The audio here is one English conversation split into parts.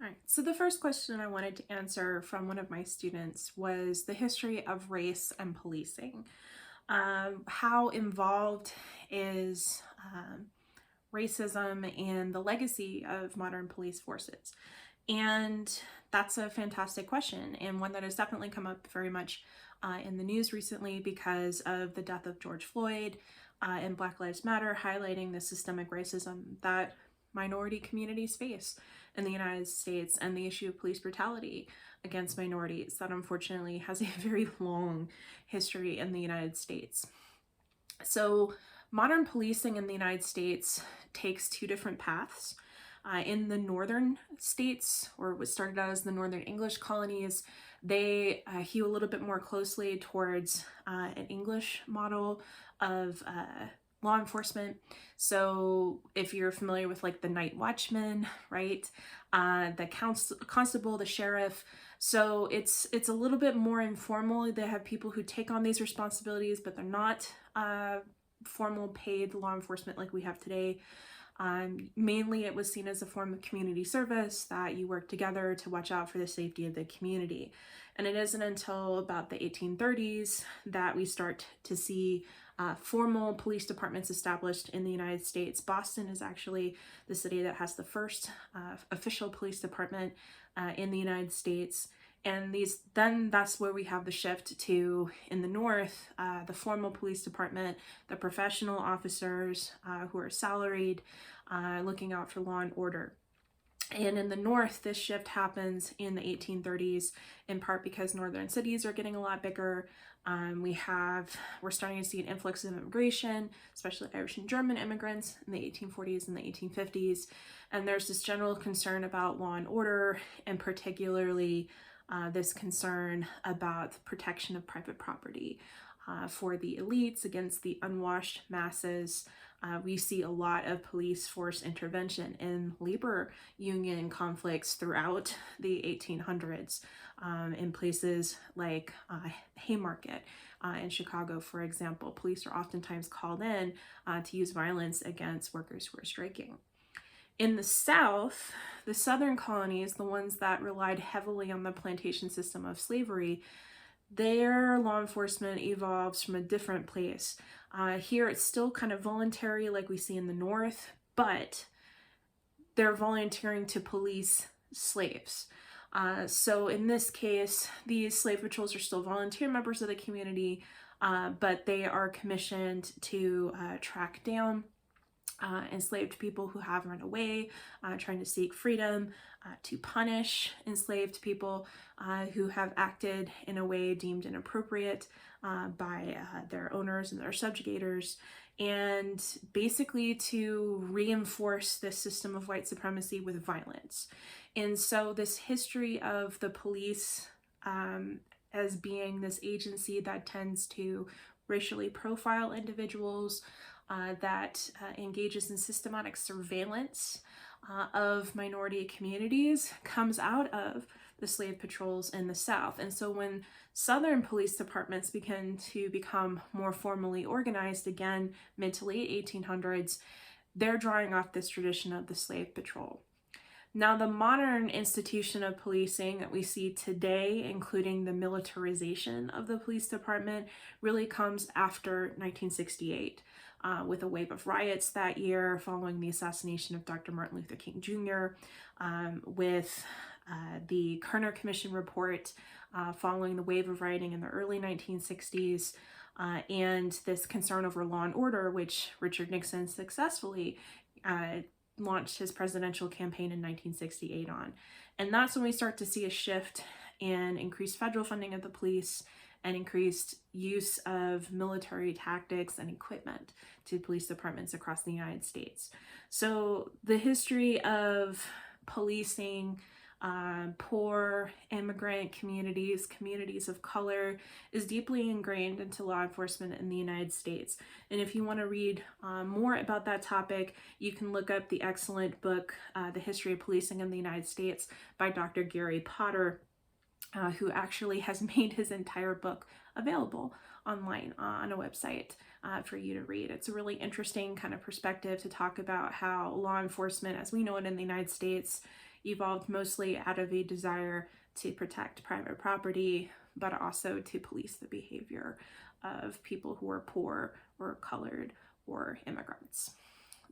All right, so the first question I wanted to answer from one of my students was the history of race and policing. How involved is racism and the legacy of modern police forces? And that's a fantastic question, and one that has definitely come up very much in the news recently because of the death of George Floyd and Black Lives Matter, highlighting the systemic racism that minority communities face in the United States and the issue of police brutality against minorities that unfortunately has a very long history in the United States. So, modern policing in the United States takes two different paths. In the northern states, or what started out as the Northern English colonies, they hew a little bit more closely towards an English model of law enforcement. So, if you're familiar with like the night watchman, right, the constable, the sheriff, so it's a little bit more informal. They have people who take on these responsibilities, but they're not formal paid law enforcement like we have today. Mainly it was seen as a form of community service that you work together to watch out for the safety of the community. And it isn't until about the 1830s that we start to see formal police departments established in the United States. Boston is actually the city that has the first official police department in the United States. And then that's where we have the shift to, in the North, the formal police department, the professional officers who are salaried, looking out for law and order. And in the North, this shift happens in the 1830s, in part because northern cities are getting a lot bigger. We're starting to see an influx of immigration, especially Irish and German immigrants in the 1840s and the 1850s. And there's this general concern about law and order, and particularly this concern about the protection of private property for the elites against the unwashed masses. We see a lot of police force intervention in labor union conflicts throughout the 1800s in places like Haymarket in Chicago, for example. Police are oftentimes called in to use violence against workers who are striking. In the South, the southern colonies, the ones that relied heavily on the plantation system of slavery, their law enforcement evolves from a different place. Here it's still kind of voluntary like we see in the North, but they're volunteering to police slaves. So in this case, these slave patrols are still volunteer members of the community, but they are commissioned to track down enslaved people who have run away, trying to seek freedom, to punish enslaved people who have acted in a way deemed inappropriate by their owners and their subjugators, and basically to reinforce this system of white supremacy with violence. And so this history of the police as being this agency that tends to racially profile individuals, that engages in systematic surveillance of minority communities, comes out of the slave patrols in the South. And so when Southern police departments begin to become more formally organized again, mid to late 1800s, they're drawing off this tradition of the slave patrol. Now, the modern institution of policing that we see today, including the militarization of the police department, really comes after 1968. With a wave of riots that year following the assassination of Dr. Martin Luther King Jr., with the Kerner Commission report following the wave of rioting in the early 1960s, and this concern over law and order, which Richard Nixon successfully launched his presidential campaign in 1968 on. And that's when we start to see a shift in increased federal funding of the police and increased use of military tactics and equipment to police departments across the United States. So the history of policing poor immigrant communities, communities of color, is deeply ingrained into law enforcement in the United States. And if you want to read more about that topic, you can look up the excellent book, The History of Policing in the United States by Dr. Gary Potter, who actually has made his entire book available online on a website for you to read. It's a really interesting kind of perspective to talk about how law enforcement, as we know it in the United States, evolved mostly out of a desire to protect private property, but also to police the behavior of people who are poor or colored or immigrants.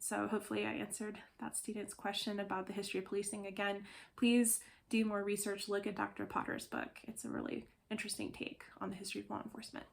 So hopefully I answered that student's question about the history of policing. Again, please do more research. Look at Dr. Potter's book. It's a really interesting take on the history of law enforcement.